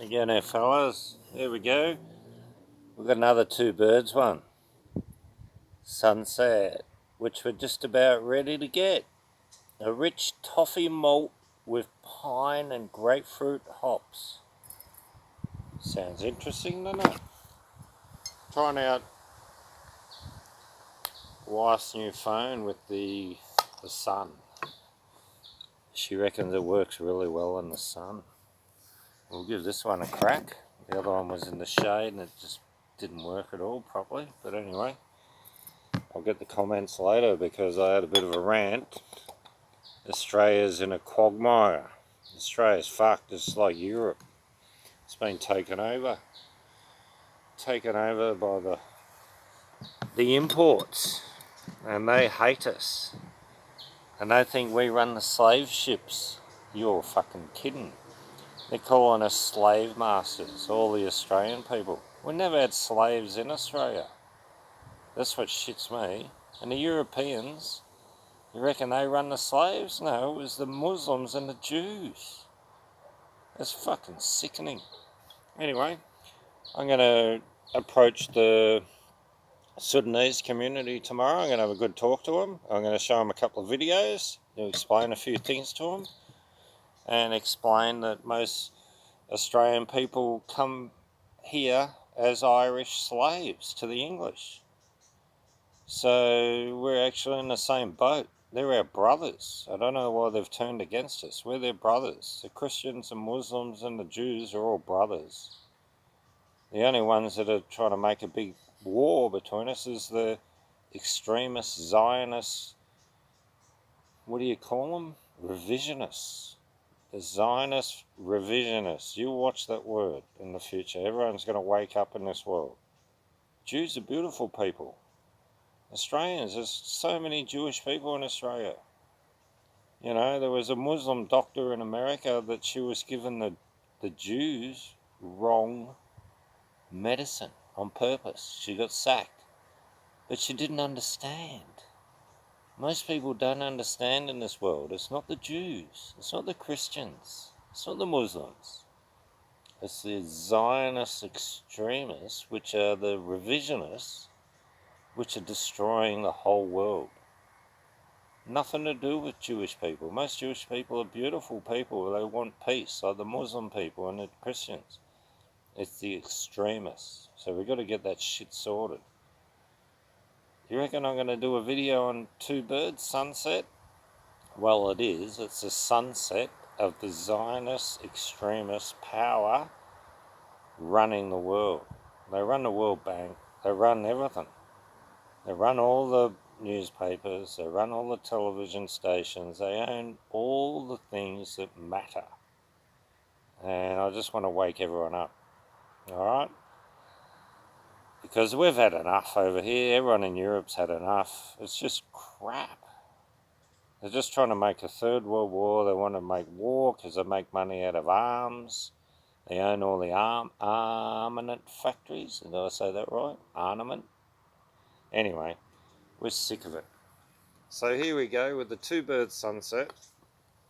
Again there fellas, here we go. We've got another two birds one. Sunset, which we're just about ready to get. A rich toffee malt with pine and grapefruit hops. Sounds interesting, doesn't it? Trying out wife's new phone with the sun. She reckons it works really well in the sun. We'll give this one a crack. The other one was in the shade and it just didn't work at all properly. But anyway, I'll get the comments later because I had a bit of a rant. Australia's in a quagmire. Australia's fucked, just like Europe. It's been taken over. Taken over by the imports. And they hate us. And they think we run the slave ships. You're fucking kidding. They're calling us slave masters, all the Australian people. We never had slaves in Australia. That's what shits me. And the Europeans, you reckon they run the slaves? No, it was the Muslims and the Jews. That's fucking sickening. Anyway, I'm going to approach the Sudanese community tomorrow. I'm going to have a good talk to them. I'm going to show them a couple of videos to explain a few things to them and explain that most Australian people come here as Irish slaves to the English. So we're actually in the same boat. They're our brothers. I don't know why they've turned against us. We're their brothers. The Christians and Muslims and the Jews are all brothers. The only ones that are trying to make a big war between us is the extremist Zionists. What do you call them? Revisionists. The Zionist revisionists. You watch that word in the future. Everyone's going to wake up in this world. Jews are beautiful people. Australians, there's so many Jewish people in Australia. You know, there was a Muslim doctor in America that she was given the Jews wrong medicine on purpose. She got sacked. But she didn't understand. Most people don't understand in this world. It's not the Jews. It's not the Christians. It's not the Muslims. It's the Zionist extremists, which are the revisionists, which are destroying the whole world. Nothing to do with Jewish people. Most Jewish people are beautiful people. They want peace, like the Muslim people and the Christians. It's the extremists. So we've got to get that shit sorted. You reckon I'm going to do a video on two birds, sunset? Well, it is. It's a sunset of the Zionist extremist power running the world. They run the World Bank. They run everything. They run all the newspapers. They run all the television stations. They own all the things that matter. And I just want to wake everyone up. All right? Because we've had enough over here. Everyone in Europe's had enough. It's just crap. They're just trying to make a third world war. They want to make war because they make money out of arms. They own all the armament factories. Did I say that right? Armament. Anyway, we're sick of it. So here we go with the two birds sunset.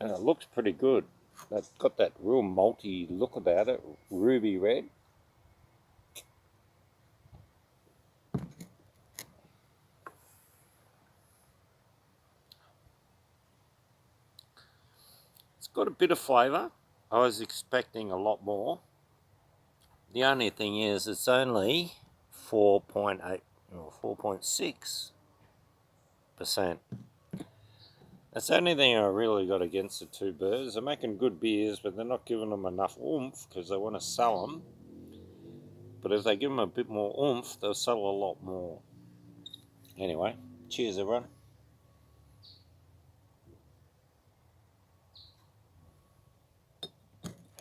And it looks pretty good. They've got that real malty look about it. Ruby red. Got a bit of flavour. I was expecting a lot more. The only thing is it's only 4.8 or 4.6%. That's the only thing I really got against the two birds. They're making good beers, but they're not giving them enough oomph because they want to sell them. But if they give them a bit more oomph, they'll sell a lot more. Anyway, cheers everyone.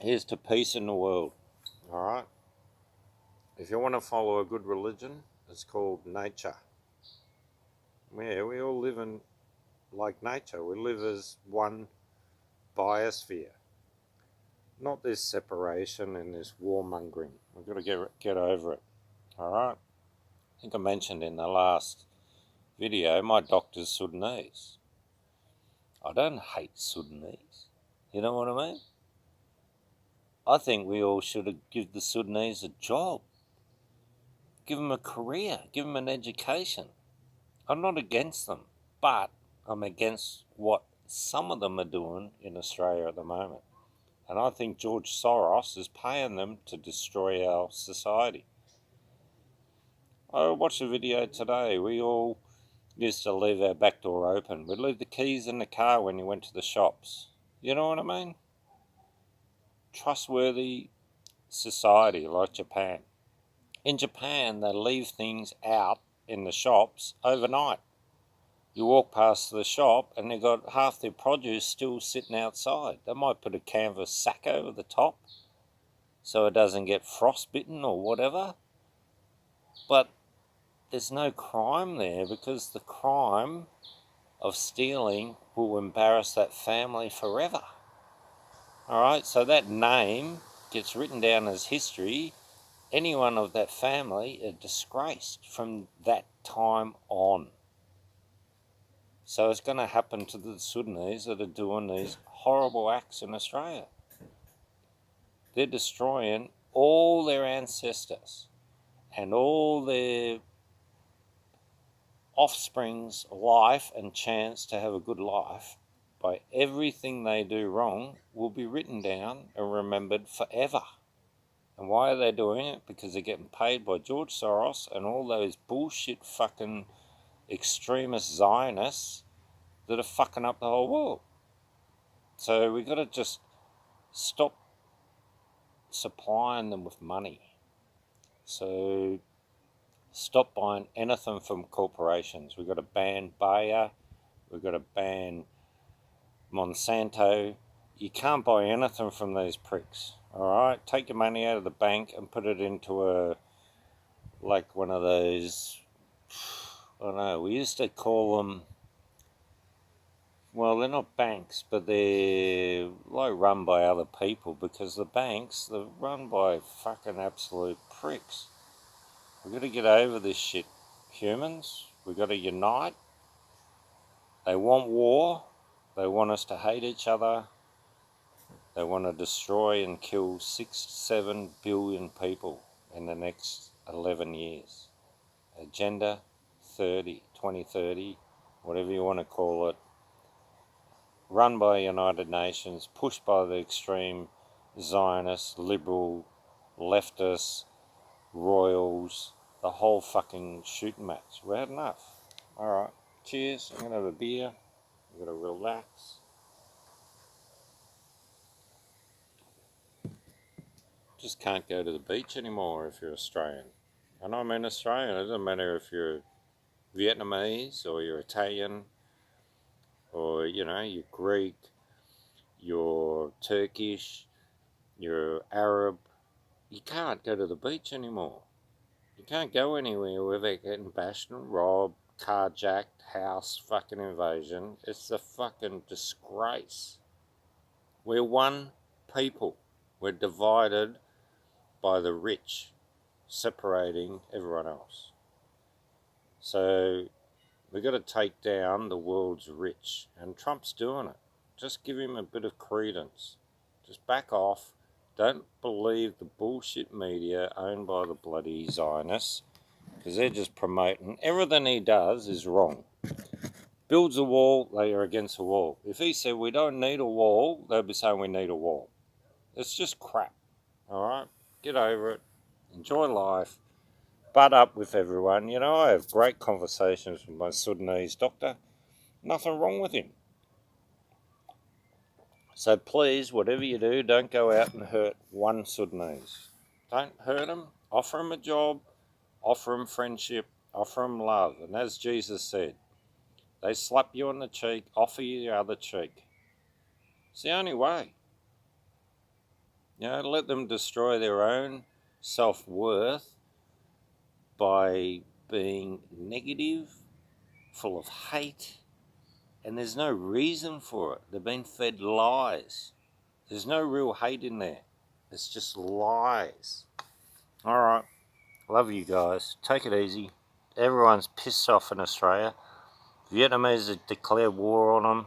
Here's to peace in the world, alright? If you want to follow a good religion, it's called nature. Yeah, we all live in like nature. We live as one biosphere. Not this separation and this warmongering. We've got to get over it, alright? I think I mentioned in the last video, my doctor's Sudanese. I don't hate Sudanese. You know what I mean? I think we all should give the Sudanese a job. Give them a career. Give them an education. I'm not against them, but I'm against what some of them are doing in Australia at the moment. And I think George Soros is paying them to destroy our society. I watched a video today. We all used to leave our back door open. We'd leave the keys in the car when you went to the shops. You know what I mean? Trustworthy society like Japan. In Japan, they leave things out in the shops overnight. You walk past the shop and they've got half their produce still sitting outside. They might put a canvas sack over the top so it doesn't get frostbitten or whatever. But there's no crime there because the crime of stealing will embarrass that family forever. Alright, so that name gets written down as history. Anyone of that family are disgraced from that time on. So it's going to happen to the Sudanese that are doing these horrible acts in Australia. They're destroying all their ancestors and all their offspring's life and chance to have a good life by everything they do wrong will be written down and remembered forever. And why are they doing it? Because they're getting paid by George Soros and all those bullshit fucking extremist Zionists that are fucking up the whole world. So we've got to just stop supplying them with money. So stop buying anything from corporations. We've got to ban Bayer. We've got to ban Monsanto. You can't buy anything from these pricks. Alright? Take your money out of the bank and put it into one of those, I don't know, we used to call them, well, they're not banks, but they're like run by other people, because the banks, they're run by fucking absolute pricks. We've got to get over this shit, humans. We've got to unite. They want war. They want us to hate each other. They want to destroy and kill 6-7 billion people in the next 11 years. Agenda 2030, whatever you want to call it, run by United Nations, pushed by the extreme Zionists, liberal, leftists, royals, the whole fucking shooting match. We had enough. Alright, cheers. I'm going to have a beer. I'm going to relax. Just can't go to the beach anymore if you're Australian. And I mean Australian, it doesn't matter if you're Vietnamese or you're Italian or, you're Greek, you're Turkish, you're Arab. You can't go to the beach anymore. You can't go anywhere without getting bashed and robbed, carjacked, house fucking invasion. It's a fucking disgrace. We're one people. We're divided by the rich, separating everyone else. So we've got to take down the world's rich, and Trump's doing it. Just give him a bit of credence. Just back off. Don't believe the bullshit media owned by the bloody Zionists, because they're just promoting everything he does is wrong. Builds a wall, they are against a wall. If he said we don't need a wall, they'll be saying we need a wall. It's just crap. Alright? Get over it. Enjoy life. Butt up with everyone. I have great conversations with my Sudanese doctor. Nothing wrong with him. So please, whatever you do, don't go out and hurt one Sudanese. Don't hurt him. Offer him a job. Offer him friendship. Offer him love. And as Jesus said, they slap you on the cheek, offer you the other cheek. It's the only way. Let them destroy their own self-worth by being negative, full of hate, and there's no reason for it. They've been fed lies. There's no real hate in there. It's just lies. Alright, love you guys. Take it easy. Everyone's pissed off in Australia. Vietnamese have declared war on them,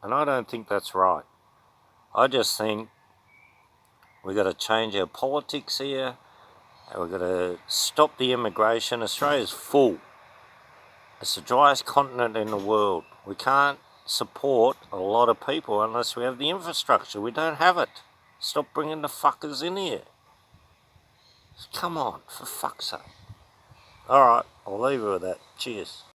and I don't think that's right. I just think We've got to change our politics here. And we've got to stop the immigration. Australia's full. It's the driest continent in the world. We can't support a lot of people unless we have the infrastructure. We don't have it. Stop bringing the fuckers in here. Come on, for fuck's sake. Alright, I'll leave it with that. Cheers.